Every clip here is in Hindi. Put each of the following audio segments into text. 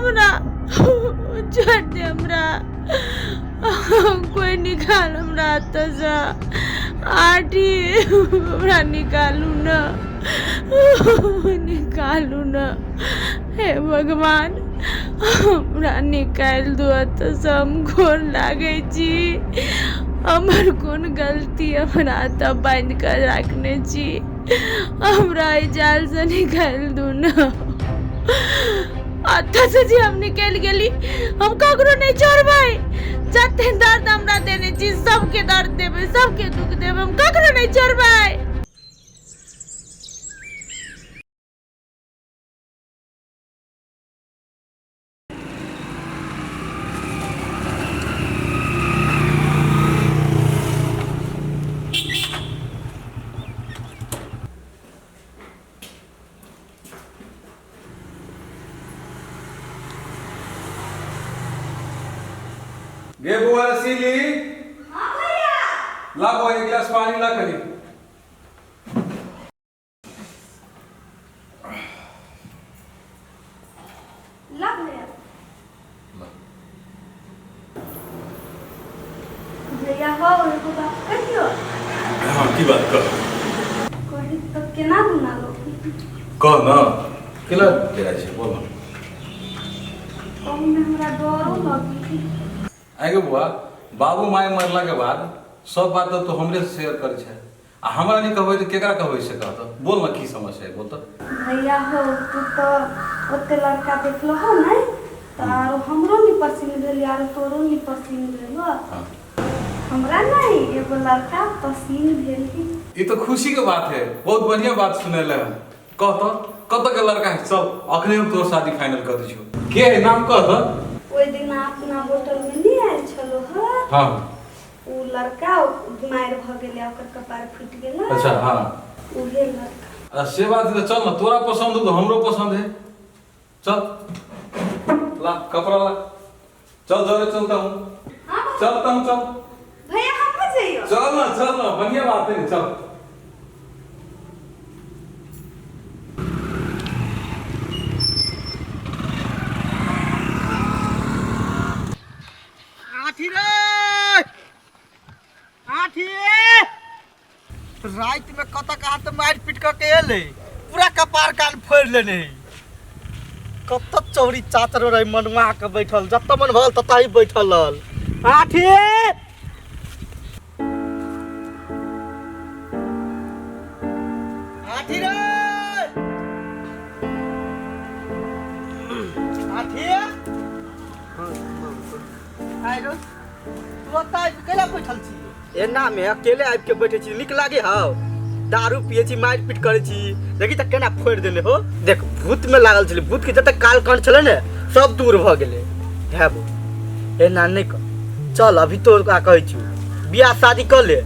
हमरा छोड़ दे हमरा कोई निकाल हमरा तो जा आटी हमरा निकालू ना निकालू ना हे भगवान हमरा निकाल दो तो हम गोर लागे छी हमर कौन गलती हमरा तो बांध कर रखने छी हमरा जाल से निकाल दू ना अच्छा से जी हम निकल गेली हम ककरो नहीं छोड़बै जते दर्द हमरा देने छी सबके दर्द देबै सबके दुख देबै हम ककरो नहीं छोड़बै गे बुआ रसीली हाँ भैया ला बुआ एक गिलास पानी ला करी ला भैया भैया हो एगो बात कहियो हाँ की बात कर कही तो केना बना लो कह ना केला तेरा छे बोल ना कहूँ में हमरा डरो लगी आगे बुआ बाबू माय मरला के बाद सब बात तो हमरे से शेयर कर छे आ हमरा नहीं कहबै तो केकरा कहबै से कहत बोल ना की समस्या है बोल तो भैया हो तू तो ओते लड़का देखलो हो नहीं तो आरो हमरो नहीं पसंद भेल यार तोरो नहीं पसंद भेल हां हमरा नहीं एगो लड़का पसंद भेल की ये तो खुशी के बात है बहुत बढ़िया बात सुनेले कह तो कत के लड़का है चल अखने हम तोर शादी फाइनल कर दियो के है नाम कह तो ओइ दिन अपना होटल में नहीं आयल छलो ह हां उ लड़का बीमार भ गेले ओकर कपार फूट गेल अच्छा हां उहे लड़का से बात है चल ना तोरा पसंद हो तो हमरो पसंद है चल ला कपड़ा ला चल जरे चलता हूं हां चलता हूं चल भैया हम हो जाइयो चल ना बढ़िया बात है चल आठी रे आठी रात में कत कहा तो मार पीट के एले पूरा कपार कान फोड़ लेने कत चौरी चातर रहे मनवा के बैठल जत मन भल तत ही बैठल आठी आठी रे आठी आइरो तू ओता केला बैठल छी एना में अकेले आबि के बैठे छी निक लागे हाउ दारू पिए छी मार पीट करे छी देखी त केना फोड़ देने हो देख भूत में लागल छले भूत के जते काल कान छले ने सब दूर भ गेले हेबो एना नहीं क चल अभी तो का कहै छी बियाह शादी कर ले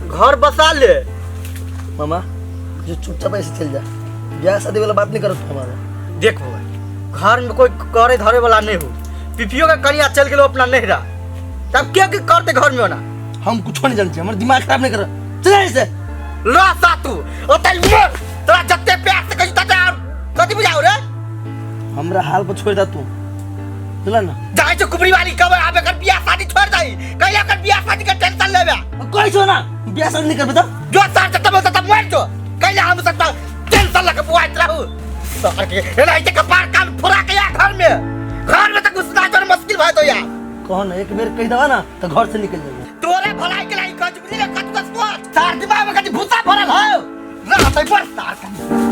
घर बसा ले मामा जो चुपचाप ऐसे चल जा ब्याह शादी वाला बात नहीं करो हमारा देख भाई घर में कोई करे धरे वाला नहीं हो पिपियो का कनिया चल गेलो अपना नहरा तब क्या करते घर में होना हम कुछ नहीं जानते हमारा दिमाग खराब नहीं कर चल ऐसे ला सातू ओतल मर तोरा जत्ते प्यार से कहि तते कथि बुझाओ रे हमरा हाल पर छोड़ दा तू चला ना जाय छ कुबरी वाली कब आबे कर बियाह शादी छोड़ दई कहिया कर बियाह शादी के टेंशन लेबे कोई छो ना ब्याह शादी नहीं कर बता जो सार तब बोलता तब मर जो कहिया हम सब टेंशन लगे बुआइत रहू सार के एना के कपार कान फुरा के या घर में तो घुसना जो मुश्किल भाई तो यार कौन एक बेर कह दवा ना तो घर से निकल जाएगा तोरे भलाई के लाई कछ बुझले कछ कछ को सार दिमाग में कछ भूसा भरल हो रहतै पर सार का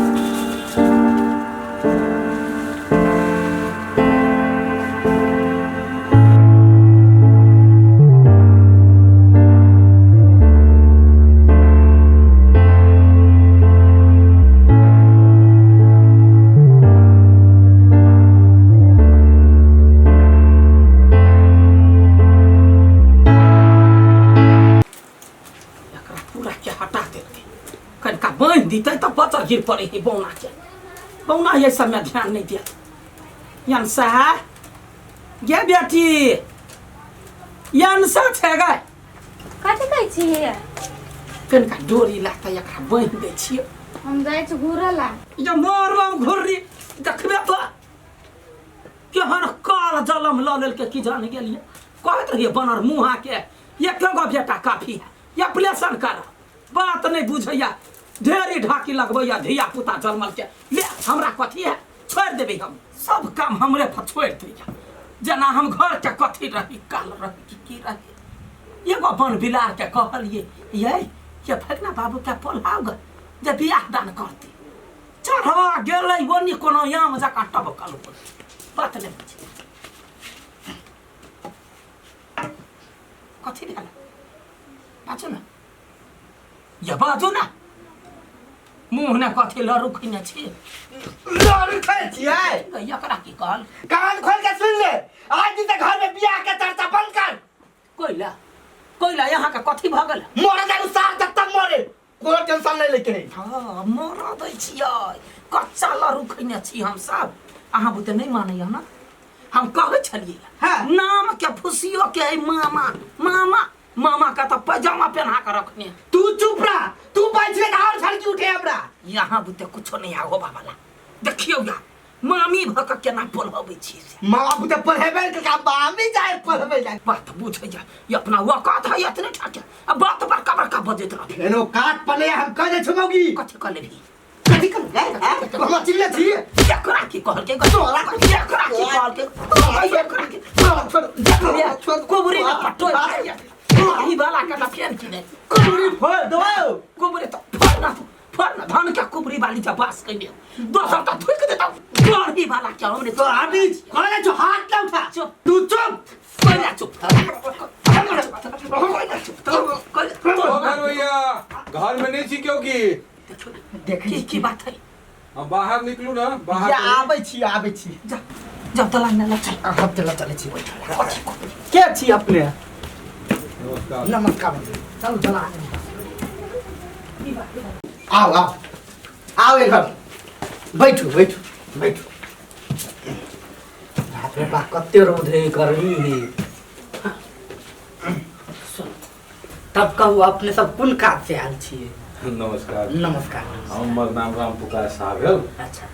दीते तो बच्चा गिर पड़े ही बौना ये सब में ध्यान नहीं दिया यंसा ये बेटी यंसा छेगा कथि कहै छियै कनका डोरी लागता एकरा बांध दे छियै हम जाइ छी घुरला ये मोरम घुर्री देखबे तो केहन काल जलम ल लेल के की जान गेलिए कहत रहिए बनर मुहा के ये केगो बेटा काफी है या प्लेसन कर बात नहीं बुझैया ढेरी ढाकी लगबैया धिया पुता जन्मल के ले हमरा कथी है छोड़ देबे हम सब काम हमरे पर छोड़ दिया जना हम घर के कथी रही काल रही की रही एगो बन बिलार के कहलिए ये फकना बाबू के पोलाव ग जे बियाह दान करती चढ़वा गेलै ओनी कोनो याम जका टबकल बात नहीं बुझी कथी भेल बाजू ना या बाजू ना मुँह ने कथी लरुखने छी लरुखै छियै एकरा की कहल कान खोल के सुन ले आज दिन घर में बियाह के चर्चा बंद कर कोइला यहाँ का कथी भ गेल मर जाऊ सार तक तक मरे कोई टेंशन नहीं लेके हां मर दै छियै कच्चा लरुखने छी हम सब अहाँ बुते नहीं मानैया ना हम कहै छलिए हाँ। नाम के फुसियो के मामा मामा मामा का तो पैजामा पहना के रखने तू चुप रह तू बैठे और छड़की उठे हमरा यहाँ बुते कुछो नहीं आगो बाबाला देखियो या मामी भक केना बोलबै छी से माँ बुते पढ़ेबे के काम बामी जाए पढ़बे जाए बात बुझै जा ये अपना वकात है इतने ठाके अब बात बड़का बड़का बजैत रह एनो काट पले हम कह दे छमौगी कथी कर लेबी कथी कर ले हम चिल्ला छी एकरा की कहल के एकरा की कहल के एकरा की छोड़ कोबरी ना पटो ई वाला का फेन की नहीं कुबरी फोड़ दो कोबरी तो फरना धान का कुबरी वाली जा बास कइले दोसर का थुक देता गड़ी वाला क्या हमने तो आदमी कौन जो हाथ ना उठा चुप तू चुप पहले चुप घर भैया घर में नहीं छी क्यों की देखी की बात है हम बाहर निकलू ना या बाहर आबै छी जा जब तक लगने लग चल हम चले छी के छी अपने नमस्कार नमस्कार चल चला आओ इधर बैठो बाप रे बाप कते रोद है गर्मी है तब कहू अपने सब कोन काज से आयल छियै नमस्कार नमस्कार हमर नाम राम पुकार साहब है अच्छा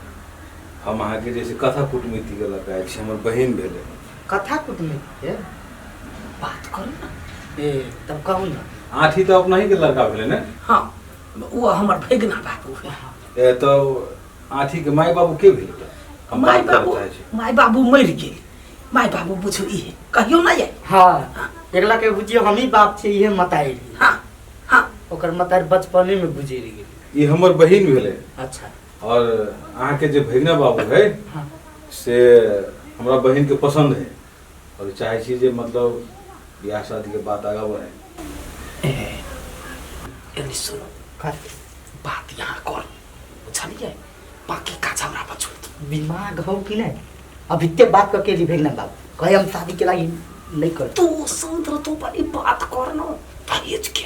हम अहाँ के जैसे कथा कूटनीति के लग आयल छी हमर बहिन भेले कथा कुटुम्ब है बात करू ना ए तब कहू ना आठी तो अपना ही के लड़का भेले ने हां वो हमर भगना बाबू है ए तो आठी के माय बाबू के भेले हम माय बात बाबू करत चाहे छी माय बाबू मर गेल माय बाबू बुझू ई कहियो ना ये हाँ एकला के बुझियो हम ही बाप छै इहे मताई हां हां ओकर मताई बचपने में गुजर गेल ये हमर बहिन भेले अच्छा और अहाँ के जे भगना बाबू है हाँ से हमरा बहिन के पसंद है और चाहे छी जे मतलब ब्याह शादी के बात आगा बढ़े एनी सुनो बात यहाँ कर बुझलिए बाकी का झगड़ा पर छोड़ दिमाग हो कि नहीं अभी ते बात करके ली भेजना बाबू कहे हम शादी के लागी नहीं कर तू संतर तो बड़ी बात करनो दहेज के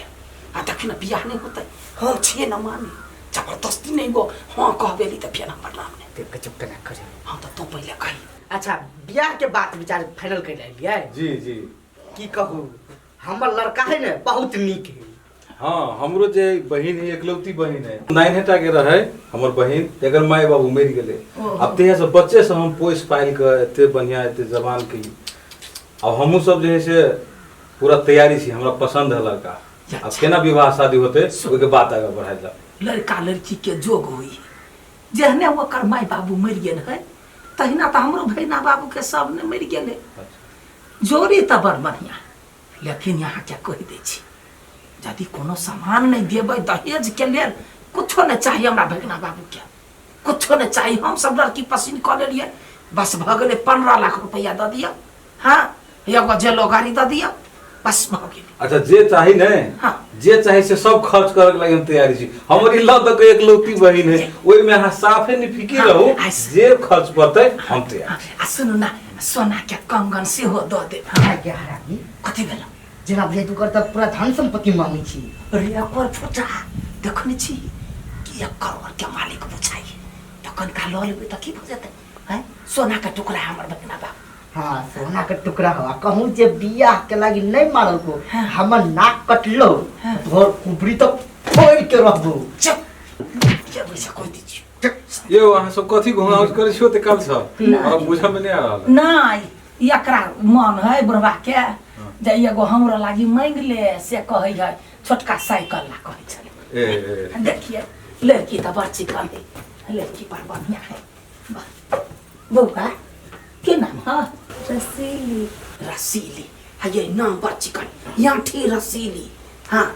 आ देखिन बियाह नहीं होता हम छिए न माने जबरदस्ती नहीं गो हां कहबेली त फेन हमर नाम ने ते चुप करना करे हां त तू पहले कही अच्छा ब्याह के बात विचार फाइनल कर लिया जी जी की कहू हमर लड़का है ना बहुत नीक है हाँ हमरो जे बहिन है एकलौती बहिन है 9 हटा के रहे हमर बहिन एकर माय बाबू मर गेले अब तेहे से बच्चे से हम पोस पाइल के एते बढ़िया एते जवान के अब हमहू सब जे है से पूरा तैयारी छी हमरा पसंद है लड़का अब केना विवाह शादी होते ओइ के बात आगे बढ़ाई जा लड़का लड़की के जोग होई जहने ओकर माय बाबू मर गेल है तहिना त हमरो भैना बाबू के सब ने मर गेले जोरी त बड़ बढ़िया लेकिन यहाँ क्या कहि दै छी यदि कोनो सामान नहीं देबै दहेज के लेल कुछो नहीं चाहिए हमरा भगना बाबू के कुछो नहीं चाहिए हम सब लड़की पसंद कर लेलिए बस भ गेलै 15 लाख रुपया द दिया हाँ एगो जेलो गाड़ी द दिया बस भ गेलै अच्छा जे चाही ने हाँ। जे चाही से सब खर्च करे के लागि हम तैयारी छी हमर इल्ला तक एकलौती बहिन है ओइ में अहाँ साफे नहीं फिकिर हाँ, रहू ऐसे। जे खर्च पड़तै हम तैयार आ सुनु ना सोना के कंगन सेहो द दे हाँ क्या हरामी कथी भेल जेना भे तू करता पूरा धन संपत्ति मांगी छी अरे एकर फुटा देखने छी कि 1 करोड़ के मालिक बुझाई तखन का ल लेबै त की भ जेतै हैं सोना का टुकड़ा हमर भगना बाबू हाँ सोना के टुकड़ा हो कहूँ जे बियाह के लागी नहीं मारल को हाँ। हमर नाक कटलो हाँ। तोर कुबरी तो फोड़ के रहबो चुप क्या वैसा कोई दीजिए ये वहाँ सब कथी घुमाउट करे छियो त काल छ अब बुझा में नहीं आ रहल नहीं एकरा मन है बुढ़वा के जे एगो हमरा लागी मांग ले से कहै है छोटका साइकिल ला कहै छले ए देखिए लड़की तो बड़ चिकन है लड़की पर बढ़िया है बउआ के नाम है रसीली रसीली है ये नाम बड़ चिकन याठी रसीली हाँ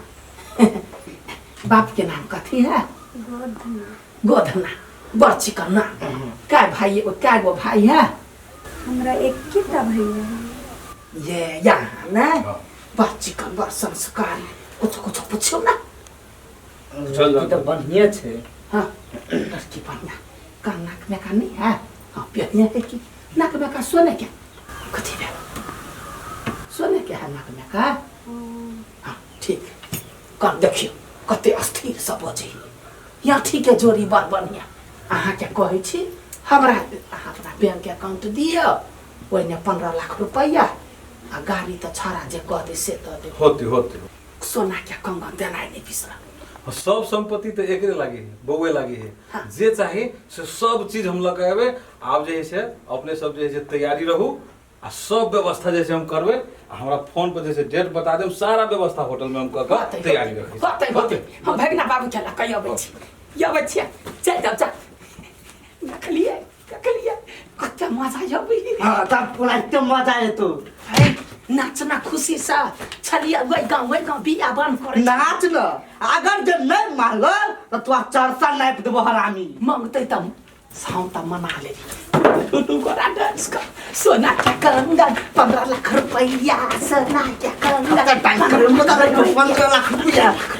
बाप के नाम कथी है गोधना गोधना बड़ चिकन ना क्या भाई क्या गो भाई है हमरा एक किता भैया है। ये यहाँ ना बड़ चिकन बड़ संस्कारी कुछ कुछ पूछो ना चल ई त बढ़िया छै हाँ लड़की बढ़िया का नाक में का नहीं है हाँ पिया है कि नाक में का सोने क्या कथी है सोने क्या है नाक में का हाँ ठीक कौन देखियो कते अस्थिर सब बजे यहाँ ठीक है जोड़ी बड़ बढ़िया अहाँ क्या कहै छी हमरा अहाँ अपना बैंक अकाउंट दियो ओइने 15 लाख रुपया आ गाड़ी तो छाड़ा जे कह दे से तो दे होते सोना क्या कंगन देना नहीं बिसरा सब संपत्ति तो एकरे लागी है बउए लागी है हाँ। जे चाहे से सब चीज हम लगावे आप जे है से अपने सब जे है से तैयारी रहू आ सब व्यवस्था जैसे हम करबे हमरा फोन पर जैसे डेट बता देम सारा व्यवस्था होटल में हम कर के तैयारी रखी होते हम भगना बाबू चला कही अबै छी अबै छी चल जाओ चल नखलिए कते मजा अबै हां त पुरा एकदम मजा आयो नाचना खुशी से छलिए वही गाँव बिया बन करे नाच न अगर जे नहीं मानलो त तोरा चरसा नाप देबो हरामी मांगते तम साउंड तम मना ले तू करा डांस कर सोना क्या कंगन 15 लाख रुपया सोना क्या कंगन त टाइम कर म त 15 लाख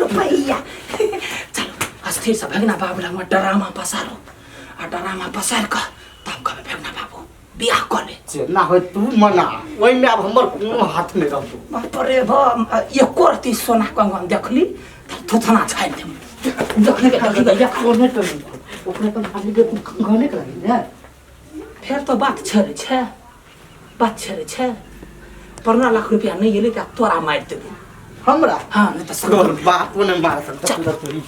रुपया चलो अस्थिर से भगना बाबूला में डरामा पसारो आ डरामा पसार का तब कबे भगना बाबू बियाह करे से ना हो तू मना ओइ में अब हमर कोनो हाथ में रहतो बाप रे बा ये कोरती सोना कंगन देखली थुथना छाड़ दे देखने के देखी गया कोने तो ओकरे पर आदमी के गने के लागि ने फिर तो बात छरे छे 15 लाख रुपया नहीं गेले त तोरा मार देबो हमरा हां नहीं तो तोर बाप ने मार सकता तोरी